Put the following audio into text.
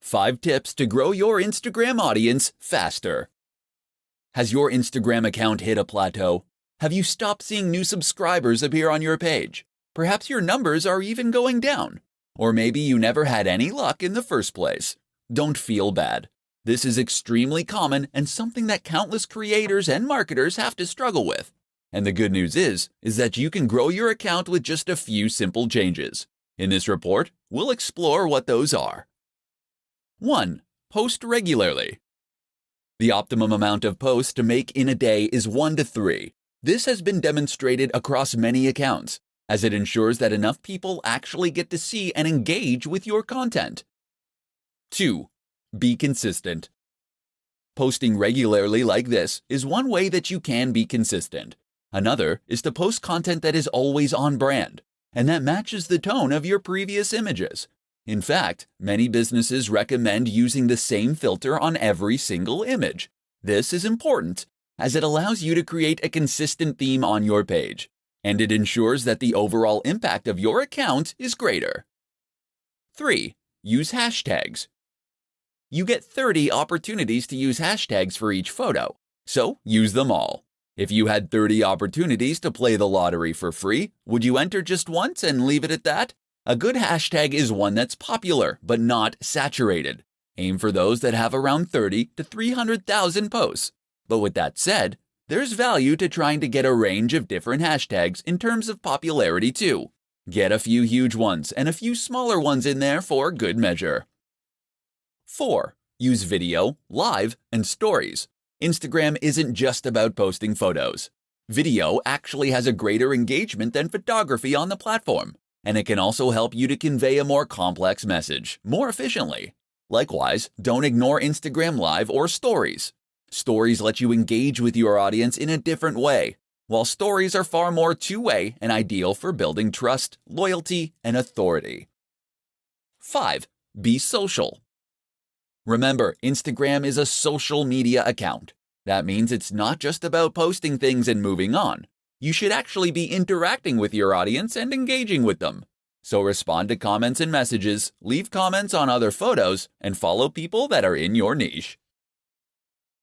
5 tips to grow your Instagram audience faster. Has your Instagram account hit a plateau? Have you stopped seeing new subscribers appear on your page? Perhaps your numbers are even going down. Or maybe you never had any luck in the first place. Don't feel bad. This is extremely common and something that countless creators and marketers have to struggle with. And the good news is that you can grow your account with just a few simple changes. In this report, we'll explore what those are. 1. Post regularly. The optimum amount of posts to make in a day is 1 to 3. This has been demonstrated across many accounts, as it ensures that enough people actually get to see and engage with your content. 2. Be consistent. Posting regularly like this is one way that you can be consistent. Another is to post content that is always on brand, and that matches the tone of your previous images. In fact, many businesses recommend using the same filter on every single image. This is important, as it allows you to create a consistent theme on your page, and it ensures that the overall impact of your account is greater. 3. Use hashtags. You get 30 opportunities to use hashtags for each photo, so use them all. If you had 30 opportunities to play the lottery for free, would you enter just once and leave it at that? A good hashtag is one that's popular, but not saturated. Aim for those that have around 30 to 300,000 posts. But with that said, there's value to trying to get a range of different hashtags in terms of popularity too. Get a few huge ones and a few smaller ones in there for good measure. 4. Use video, live, and stories. Instagram isn't just about posting photos. Video actually has a greater engagement than photography on the platform, and it can also help you to convey a more complex message more efficiently. Likewise, don't ignore Instagram Live or Stories. Stories let you engage with your audience in a different way, while stories are far more two-way and ideal for building trust, loyalty, and authority. 5. Be social. Remember, Instagram is a social media account. That means it's not just about posting things and moving on. You should actually be interacting with your audience and engaging with them. So respond to comments and messages, leave comments on other photos, and follow people that are in your niche.